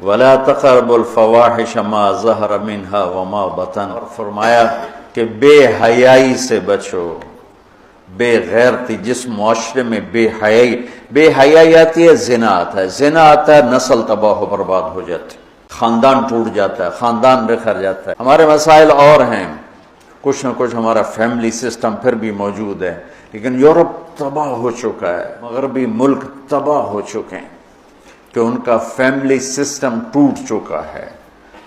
وَلَا تَقْرَبُوا الْفَوَاحِشَ مَا ظَهَرَ مِنْهَا وَمَا بَطَنَ، اور فرمایا کہ بے حیائی سے بچو، بے غیرتی، جس معاشرے میں بے حیائی آتی ہے زنا آتا ہے، زنا آتا ہے نسل تباہ و برباد ہو جاتی ہے، خاندان ٹوٹ جاتا ہے، خاندان بکھر جاتا ہے۔ ہمارے مسائل اور ہیں، کچھ نہ کچھ ہمارا فیملی سسٹم پھر بھی موجود ہے، لیکن یورپ تباہ ہو چکا ہے، مغربی ملک تباہ ہو چکے ہیں کہ ان کا فیملی سسٹم ٹوٹ چکا ہے،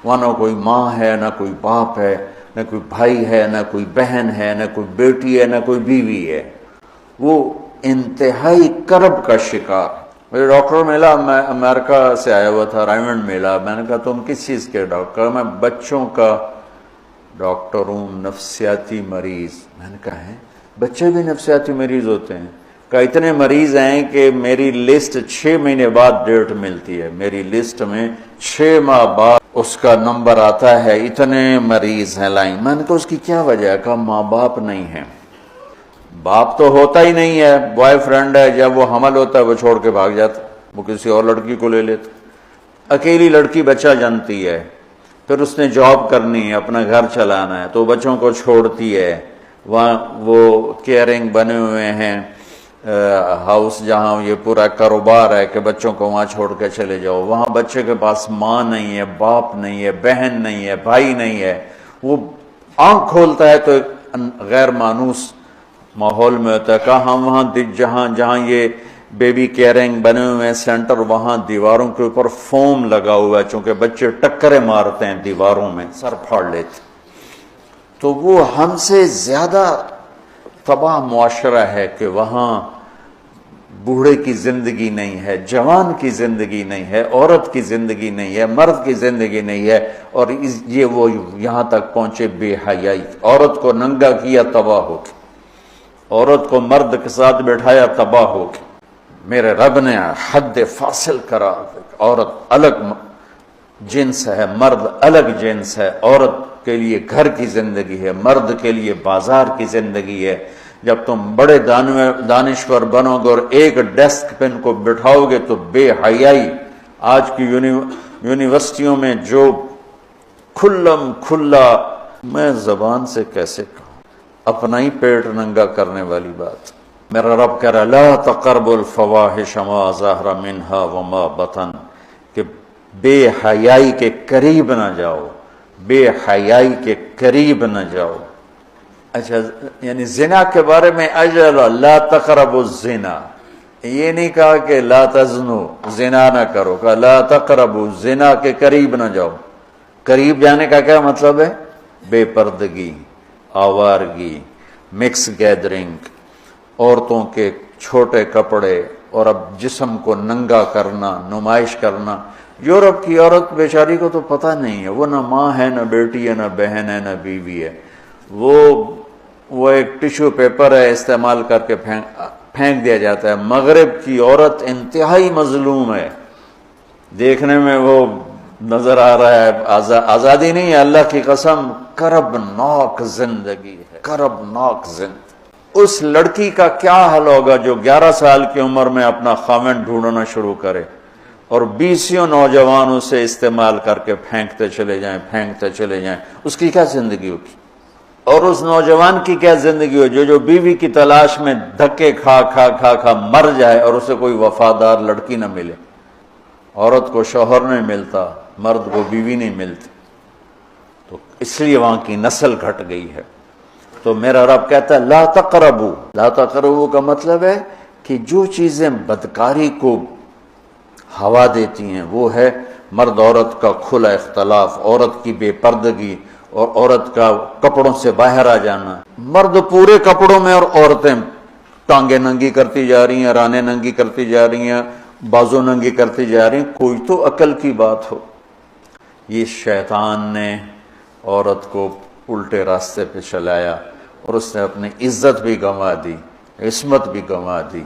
وہاں نہ کوئی ماں ہے، نہ کوئی باپ ہے، نہ کوئی بھائی ہے، نہ کوئی بہن ہے، نہ کوئی بیٹی ہے، نہ کوئی بیوی ہے، وہ انتہائی کرب کا شکار۔ مجھے ڈاکٹر ملا، میں امریکہ سے آیا ہوا تھا، رائمنڈ ملا، میں نے کہا تم کس چیز کے ڈاکٹر؟ میں بچوں کا ڈاکٹر ہوں، نفسیاتی مریض۔ میں نے کہا ہے بچے بھی نفسیاتی مریض ہوتے ہیں؟ کہ اتنے مریض ہیں کہ میری لسٹ 6 مہینے بعد ڈیٹ ملتی ہے، میری لسٹ میں 6 ماہ بعد اس کا نمبر آتا ہے، اتنے مریض ہیں لائن۔ میں نے کہا اس کی کیا وجہ ہے؟ کہا ماں باپ نہیں ہیں۔ باپ تو ہوتا ہی نہیں ہے، بوائے فرینڈ ہے، جب وہ حمل ہوتا ہے وہ چھوڑ کے بھاگ جاتا، وہ کسی اور لڑکی کو لے لیتا۔ اکیلی لڑکی بچہ جانتی ہے، پھر اس نے جاب کرنی ہے، اپنا گھر چلانا ہے، تو بچوں کو چھوڑتی ہے۔ وہاں وہ کیئرنگ بنے ہوئے ہیں ہاؤس، جہاں یہ پورا کاروبار ہے کہ بچوں کو وہاں چھوڑ کے چلے جاؤ۔ وہاں بچے کے پاس ماں نہیں ہے، باپ نہیں ہے، بہن نہیں ہے، بھائی نہیں ہے۔ وہ آنکھ کھولتا ہے تو ایک غیر مانوس ماحول میں ہوتا ہے۔ کہا ہم وہاں جہاں یہ بیبی کیئرنگ بنے ہوئے ہیں سینٹر، وہاں دیواروں کے اوپر فوم لگا ہوا ہے، چونکہ بچے ٹکرے مارتے ہیں دیواروں میں، سر پھاڑ لیتے۔ تو وہ ہم سے زیادہ تباہ معاشرہ ہے کہ وہااں بوڑھے کی زندگی نہیں ہے، جوان کی زندگی نہیں ہے، عورت کی زندگی نہیں ہے، مرد کی زندگی نہیں ہے، اور یہ وہ یہاں تک پہنچے بے حیائی۔ عورت کو ننگا کیا تباہ ہو کے، عورت کو مرد کے ساتھ بٹھایا تباہ ہو کے۔ میرے رب نے حد فاصل کرا، عورت الگ جنس ہے، مرد الگ جنس ہے، عورت کے لیے گھر کی زندگی ہے، مرد کے لیے بازار کی زندگی ہے۔ جب تم بڑے دانشور بنو گے اور ایک ڈیسک پہ ان کو بٹھاؤ گے تو بے حیائی۔ آج کی یونیورسٹیوں میں جو کھلا، میں زبان سے کیسے کہوں، اپنا ہی پیٹ ننگا کرنے والی بات۔ میرا رب کہہ رہا لا تقربوا الفواحش ما ظہر منها وما بطن، کہ بے حیائی کے قریب نہ جاؤ، بے حیائی کے قریب نہ جاؤ۔ اچھا، یعنی زنا کے بارے میں اجل لا تقربوا الزنا، یہ نہیں کہا کہ لا تزنوا، زنا نہ کرو، کہا لا تقربوا، زنا کے قریب نہ جاؤ۔ قریب جانے کا کیا مطلب ہے؟ بے پردگی، آوارگی، مکس گیدرنگ، عورتوں کے چھوٹے کپڑے، اور اب جسم کو ننگا کرنا، نمائش کرنا۔ یورپ کی عورت بیچاری کو تو پتہ نہیں ہے، وہ نہ ماں ہے، نہ بیٹی ہے، نہ بہن ہے، نہ بیوی ہے۔ وہ ایک ٹیشو پیپر ہے، استعمال کر کے پھینک دیا جاتا ہے۔ مغرب کی عورت انتہائی مظلوم ہے، دیکھنے میں وہ نظر آ رہا ہے آزادی نہیں ہے، اللہ کی قسم کربناک زندگی ہے، کربناک زندگی۔ اس لڑکی کا کیا حل ہوگا جو 11 سال کی عمر میں اپنا خاوند ڈھونڈنا شروع کرے اور 20 نوجوان اسے استعمال کر کے پھینکتے چلے جائیں، اس کی کیا زندگی ہوگی؟ اور اس نوجوان کی کیا زندگی ہو جو بیوی کی تلاش میں دھکے کھا مر جائے اور اسے کوئی وفادار لڑکی نہ ملے۔ عورت کو شوہر نہیں ملتا، مرد کو بیوی نہیں ملتی، تو اس لیے وہاں کی نسل گھٹ گئی ہے۔ تو میرا رب کہتا ہے لا تقربوا، لا تقربوا کا مطلب ہے کہ جو چیزیں بدکاری کو ہوا دیتی ہیں وہ ہے مرد عورت کا کھلا اختلاف، عورت کی بے پردگی، اور عورت کا کپڑوں سے باہر آ جانا۔ مرد پورے کپڑوں میں اور عورتیں ٹانگیں ننگی کرتی جا رہی ہیں، رانیں ننگی کرتی جا رہی ہیں، بازو ننگی کرتی جا رہی ہیں۔ کوئی تو عقل کی بات ہو۔ یہ شیطان نے عورت کو الٹے راستے پہ چلایا اور اس نے اپنی عزت بھی گنوا دی، عصمت بھی گنوا دی۔